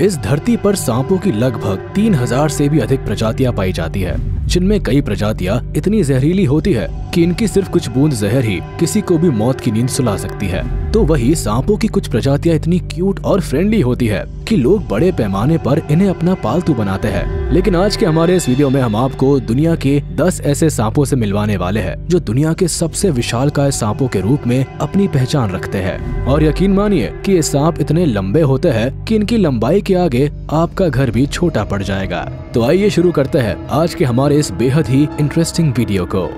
इस धरती पर सांपों की लगभग 3000 से भी अधिक प्रजातियां पाई जाती है, जिनमें कई प्रजातियां इतनी जहरीली होती है कि इनकी सिर्फ कुछ बूंद जहर ही किसी को भी मौत की नींद सुला सकती है। तो वही सांपों की कुछ प्रजातियां इतनी क्यूट और फ्रेंडली होती है कि लोग बड़े पैमाने पर इन्हें अपना पालतू बनाते हैं। लेकिन आज के हमारे इस वीडियो में हम आपको दुनिया के 10 ऐसे सांपों से मिलवाने वाले हैं जो दुनिया के सबसे विशालकाय सांपों के रूप में अपनी पहचान रखते हैं। और यकीन मानिए कि ये सांप इतने लंबे होते हैं कि इनकी लंबाई के आगे आपका घर भी छोटा पड़ जाएगा। तो आइए शुरू करते हैं आज के हमारे इस बेहद ही इंटरेस्टिंग वीडियो को।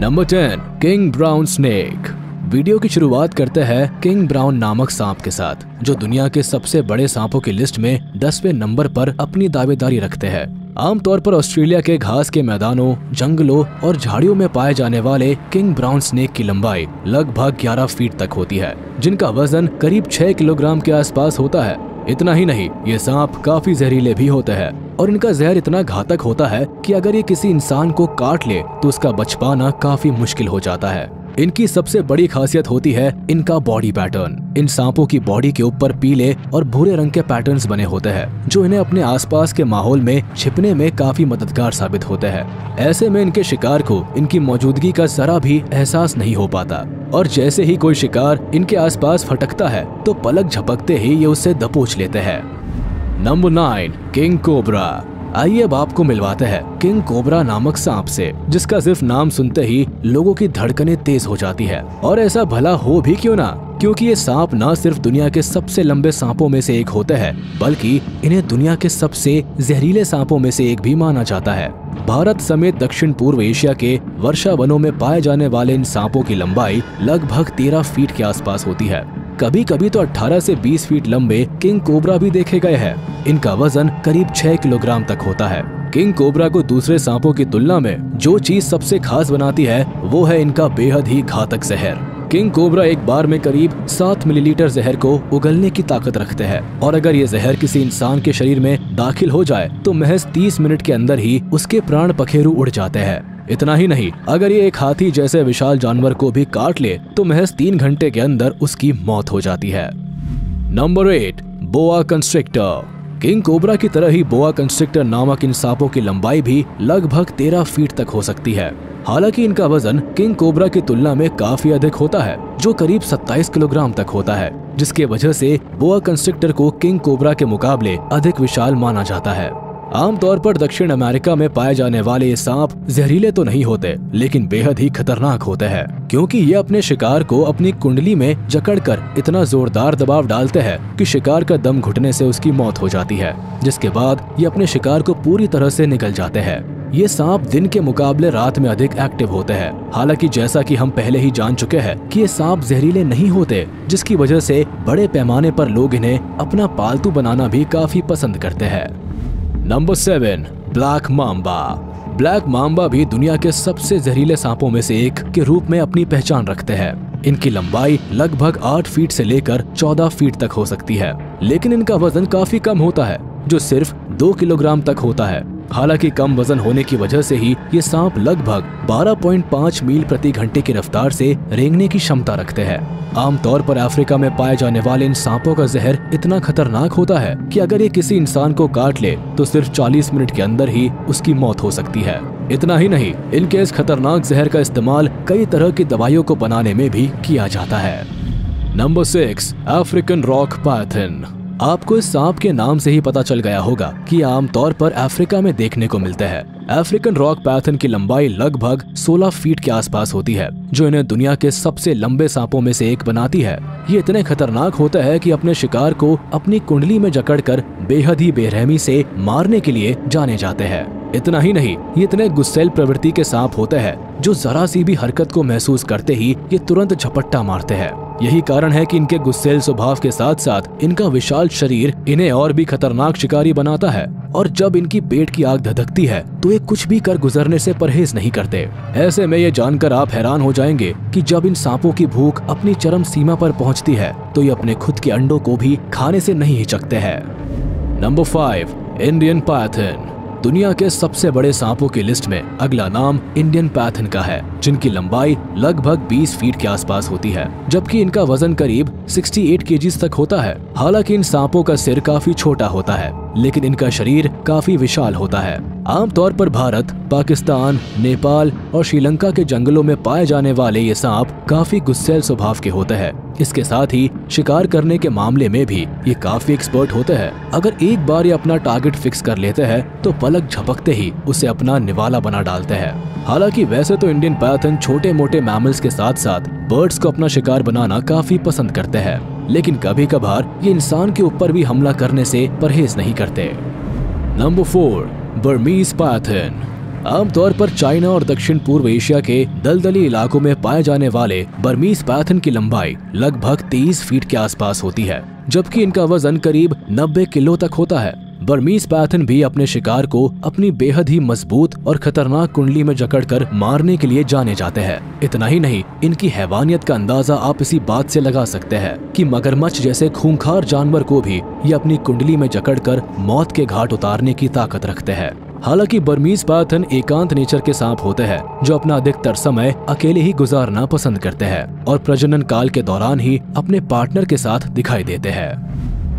Number 10, king brown snake. Video की शुरुआत करते हैं किंग ब्राउन नामक सांप के साथ, जो दुनिया के सबसे बड़े सांपों की लिस्ट में 10वें नंबर पर अपनी दावेदारी रखते हैं। आमतौर पर ऑस्ट्रेलिया के घास के मैदानों, जंगलों और झाड़ियों में पाए जाने वाले किंग ब्राउन स्नेक की लंबाई लगभग 11 फीट तक होती है, जिनका वजन करीब 6 किलोग्राम के आसपास होता है। इतना ही नहीं, ये सांप काफी जहरीले भी होते हैं और इनका जहर इतना घातक होता है कि अगर ये किसी इंसान को काट ले तो उसका बच पाना काफी मुश्किल हो जाता है। इनकी सबसे बड़ी खासियत होती है इनका बॉडी पैटर्न। इन सांपों की बॉडी के ऊपर पीले और भूरे रंग के पैटर्न्स बने होते हैं, जो इन्हें अपने आसपास के माहौल में छिपने में काफी मददगार साबित होते हैं। ऐसे में इनके शिकार को इनकी मौजूदगी का जरा भी एहसास नहीं हो पाता, और जैसे ही कोई शिकार इनके आसपास फटकता है तो पलक झपकते ही ये उससे दबोच लेते हैं। Number 9, king cobra. आइए अब आपको मिलवाते हैं किंग कोबरा नामक सांप से, जिसका सिर्फ नाम सुनते ही लोगों की धड़कनें तेज हो जाती है। और ऐसा भला हो भी क्यों ना, क्योंकि ये सांप न सिर्फ दुनिया के सबसे लंबे सांपों में से एक होते हैं, बल्कि इन्हें दुनिया के सबसे जहरीले सांपों में से एक भी माना जाता है। भारत समेत दक्षिण पूर्व एशिया के वर्षा वनों में पाए जाने वाले इन सांपों की लंबाई लगभग 13 फीट के आसपास होती है। कभी कभी तो 18 से 20 फीट लंबे किंग कोबरा भी देखे गए हैं। इनका वजन करीब 6 किलोग्राम तक होता है। किंग कोबरा को दूसरे सांपों की तुलना में जो चीज सबसे खास बनाती है वो है इनका बेहद ही घातक जहर। किंग कोबरा एक बार में करीब 7 मिलीलीटर जहर को उगलने की ताकत रखते हैं, और अगर ये जहर किसी इंसान के शरीर में दाखिल हो जाए तो महज 30 मिनट के अंदर ही उसके प्राण पखेरु उड़ जाते हैं। इतना ही नहीं, अगर ये एक हाथी जैसे विशाल जानवर को भी काट ले तो महज 3 घंटे के अंदर उसकी मौत हो जाती है। नंबर 8, बोआ कंस्ट्रिक्टर। किंग कोबरा की तरह ही बोआ कंस्ट्रिक्टर नामक इन सांपों की लंबाई भी लगभग 13 फीट तक हो सकती है। हालांकि इनका वजन किंग कोबरा की तुलना में काफी अधिक होता है, जो करीब 27 किलोग्राम तक होता है, जिसके वजह से बोआ कंस्ट्रिक्टर को किंग कोबरा के मुकाबले अधिक विशाल माना जाता है। आमतौर पर दक्षिण अमेरिका में पाए जाने वाले ये सांप जहरीले तो नहीं होते, लेकिन बेहद ही खतरनाक होते हैं, क्योंकि ये अपने शिकार को अपनी कुंडली में जकड़कर इतना जोरदार दबाव डालते हैं कि शिकार का दम घुटने से उसकी मौत हो जाती है, जिसके बाद ये अपने शिकार को पूरी तरह से निगल जाते हैं। ये सांप दिन के मुकाबले रात में अधिक एक्टिव होते हैं। हालांकि जैसा कि हम पहले ही जान चुके हैं कि ये सांप जहरीले नहीं होते, जिसकी वजह से बड़े पैमाने पर लोग इन्हें अपना पालतू बनाना भी काफी पसंद करते हैं। Number 7, black Mamba. Black Mamba भी दुनिया के सबसे जहरीले सांपों में से एक के रूप में अपनी पहचान रखते हैं। इनकी लंबाई लगभग 8 फीट से लेकर 14 फीट तक हो सकती है, लेकिन इनका वजन काफी कम होता है, जो सिर्फ 2 किलोग्राम तक होता है। हालांकि कम वजन होने की वजह से ही ये सांप लगभग 12.5 मील प्रति घंटे की रफ्तार से रेंगने की क्षमता रखते हैं। आमतौर पर अफ्रीका में पाए जाने वाले इन सांपों का जहर इतना खतरनाक होता है कि अगर ये किसी इंसान को काट ले तो सिर्फ 40 मिनट के अंदर ही उसकी मौत हो सकती है। इतना ही नहीं, इनके इस खतरनाक जहर का इस्तेमाल कई तरह की दवाइयों को बनाने में भी किया जाता है। Number 6, African rock Python. आपको इस सांप के नाम से ही पता चल गया होगा कि आमतौर पर अफ्रीका में देखने को मिलते हैं। अफ्रीकन रॉक पैथन की लंबाई लगभग 16 फीट के आसपास होती है, जो इन्हें दुनिया के सबसे लंबे सांपों में से एक बनाती है। ये इतने खतरनाक होता है कि अपने शिकार को अपनी कुंडली में जकड़कर बेहद ही बेरहमी से मारने के लिए जाने जाते हैं। इतना ही नहीं, ये इतने गुस्सैल प्रवृत्ति के सांप होते हैं जो जरा सी भी हरकत को महसूस करते ही ये तुरंत झपट्टा मारते हैं। यही कारण है कि इनके गुस्सैल स्वभाव के साथ साथ इनका विशाल शरीर इन्हें और भी खतरनाक शिकारी बनाता है, और जब इनकी पेट की आग धधकती है तो ये कुछ भी कर गुजरने से परहेज नहीं करते। ऐसे में ये जानकर आप हैरान हो जाएंगे कि जब इन सांपों की भूख अपनी चरम सीमा पर पहुंचती है तो ये अपने खुद के अंडों को भी खाने से नहीं हिचकते हैं। Number 5, Indian Python. दुनिया के सबसे बड़े सांपों की लिस्ट में अगला नाम इंडियन पैथन का है, जिनकी लंबाई लगभग 20 फीट के आसपास होती है, जबकि इनका वजन करीब 68 केजीज तक होता है। हालांकि इन सांपों का सिर काफी छोटा होता है, लेकिन इनका शरीर काफी विशाल होता है। आमतौर पर भारत, पाकिस्तान, नेपाल और श्रीलंका के जंगलों में पाए जाने वाले ये सांप काफी गुस्सैल स्वभाव के होते हैं। इसके साथ ही शिकार करने के मामले में भी ये काफी एक्सपर्ट होते हैं। अगर एक बार ये अपना टारगेट फिक्स कर लेते हैं तो पलक झपकते ही उसे अपना निवाला बना डालते हैं। हालांकि वैसे तो इंडियन पैथन छोटे मोटे मैमल्स के साथ साथ बर्ड्स को अपना शिकार बनाना काफी पसंद करते हैं, लेकिन कभी कभार ये इंसान के ऊपर भी हमला करने से परहेज नहीं करते। Number 4, Burmese Python. आमतौर पर चाइना और दक्षिण पूर्व एशिया के दलदली इलाकों में पाए जाने वाले बर्मीज पैथन की लंबाई लगभग 23 फीट के आसपास होती है, जबकि इनका वजन करीब 90 किलो तक होता है। बर्मीज पैथन भी अपने शिकार को अपनी बेहद ही मजबूत और खतरनाक कुंडली में जकड़कर मारने के लिए जाने जाते हैं। इतना ही नहीं, इनकी हैवानियत का अंदाजा आप इसी बात से लगा सकते हैं कि मगरमच्छ जैसे खूंखार जानवर को भी ये अपनी कुंडली में जकड़कर मौत के घाट उतारने की ताकत रखते हैं। हालांकि बर्मीज पैथन एकांत नेचर के सांप होते हैं, जो अपना अधिकतर समय अकेले ही गुजारना पसंद करते हैं और प्रजनन काल के दौरान ही अपने पार्टनर के साथ दिखाई देते हैं।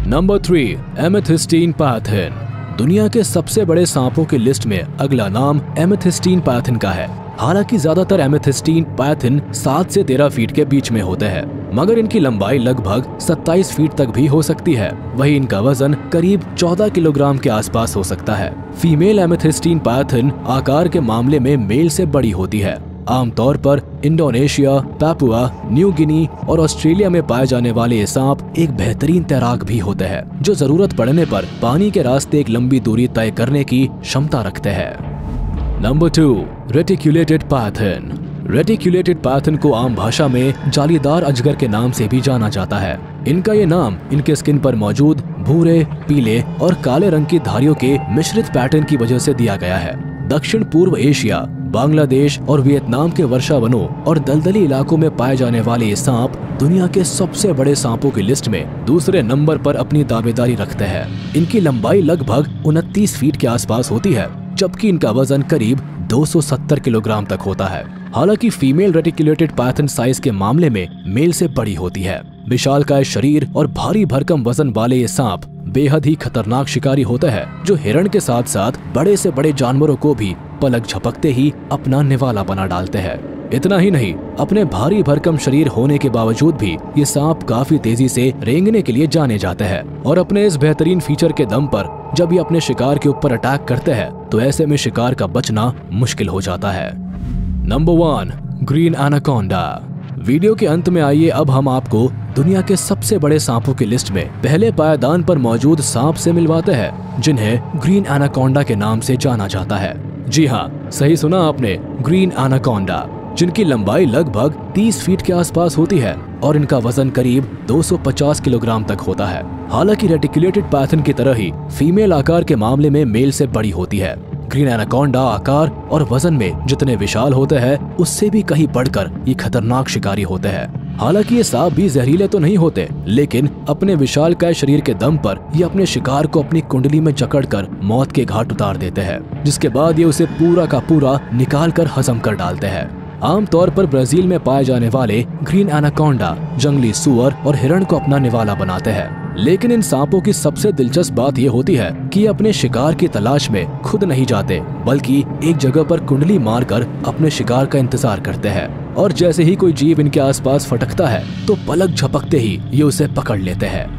Number 3, amethystine python. दुनिया के सबसे बड़े सांपों की लिस्ट में अगला नाम एमेथिस्टीन पैथन का है। हालांकि ज्यादातर एमेथिस्टीन पैथन 7 से 13 फीट के बीच में होते हैं, मगर इनकी लंबाई लगभग 27 फीट तक भी हो सकती है। वहीं इनका वजन करीब 14 किलोग्राम के आसपास हो सकता है। फीमेल एमेथिस्टीन पैथन आकार के मामले में मेल से बड़ी होती है। आमतौर पर इंडोनेशिया, पापुआ न्यू गिनी और ऑस्ट्रेलिया में पाए जाने वाले ये सांप एक बेहतरीन तैराक भी होते हैं, जो जरूरत पड़ने पर पानी के रास्ते एक लंबी दूरी तय करने की क्षमता रखते हैं। Number 2, reticulated python. Reticulated python को आम भाषा में जालीदार अजगर के नाम से भी जाना जाता है। इनका ये नाम इनके स्किन पर मौजूद भूरे, पीले और काले रंग की धारियों के मिश्रित पैटर्न की वजह से दिया गया है। दक्षिण पूर्व एशिया, बांग्लादेश और वियतनाम के वर्षावनों और दलदली इलाकों में पाए जाने वाले ये सांप दुनिया के सबसे बड़े सांपों की लिस्ट में दूसरे नंबर पर अपनी दावेदारी रखते हैं। इनकी लंबाई लगभग 29 फीट के आसपास होती है, जबकि इनका वजन करीब 270 किलोग्राम तक होता है। हालांकि फीमेल रेटिक्युलेटेड पैथन साइज के मामले में मेल से बड़ी होती है। विशालकाय शरीर और भारी भरकम वजन वाले ये सांप बेहद ही खतरनाक शिकारी होते हैं, जो हिरण के साथ साथ बड़े से बड़े जानवरों को भी पलक झपकते ही अपना निवाला बना डालते हैं। इतना ही नहीं, अपने भारी भरकम शरीर होने के बावजूद भी ये सांप काफी तेजी से रेंगने के लिए जाने जाते हैं और अपने इस बेहतरीन फीचर के दम पर जब ये अपने शिकार के ऊपर अटैक करते हैं तो ऐसे में शिकार का बचना मुश्किल हो जाता है। Number 1, green anaconda. वीडियो के अंत में आइए अब हम आपको दुनिया के सबसे बड़े सांपों की लिस्ट में पहले पायदान पर मौजूद सांप से मिलवाते हैं, जिन्हें ग्रीन एनाकोंडा के नाम से जाना जाता है। जी हाँ, सही सुना आपने, ग्रीन एनाकोंडा, जिनकी लंबाई लगभग 30 फीट के आसपास होती है और इनका वजन करीब 250 किलोग्राम तक होता है। हालांकि रेटिक्युलेटेड पैथन की तरह ही फीमेल आकार के मामले में मेल से बड़ी होती है। ग्रीन एनाकोंडा आकार और वजन में जितने विशाल होते हैं, उससे भी कहीं बढ़कर ये खतरनाक शिकारी होते हैं। हालांकि ये सांप भी जहरीले तो नहीं होते, लेकिन अपने विशालकाय शरीर के दम पर ये अपने शिकार को अपनी कुंडली में जकड़कर मौत के घाट उतार देते हैं, जिसके बाद ये उसे पूरा का पूरा निकाल कर हजम कर डालते हैं। आमतौर पर ब्राजील में पाए जाने वाले ग्रीन एनाकोंडा जंगली सुअर और हिरण को अपना निवाला बनाते हैं। लेकिन इन सांपों की सबसे दिलचस्प बात यह होती है कि ये अपने शिकार की तलाश में खुद नहीं जाते, बल्कि एक जगह पर कुंडली मारकर अपने शिकार का इंतजार करते हैं और जैसे ही कोई जीव इनके आसपास फटकता है तो पलक झपकते ही ये उसे पकड़ लेते हैं।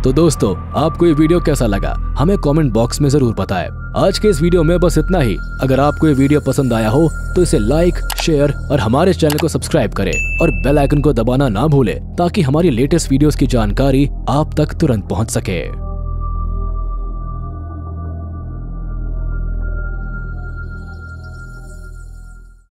तो दोस्तों, आपको ये वीडियो कैसा लगा हमें कमेंट बॉक्स में जरूर बताएं। आज के इस वीडियो में बस इतना ही। अगर आपको ये वीडियो पसंद आया हो तो इसे लाइक, शेयर और हमारे चैनल को सब्सक्राइब करें और बेल आइकन को दबाना ना भूलें, ताकि हमारी लेटेस्ट वीडियोस की जानकारी आप तक तुरंत पहुंच सके।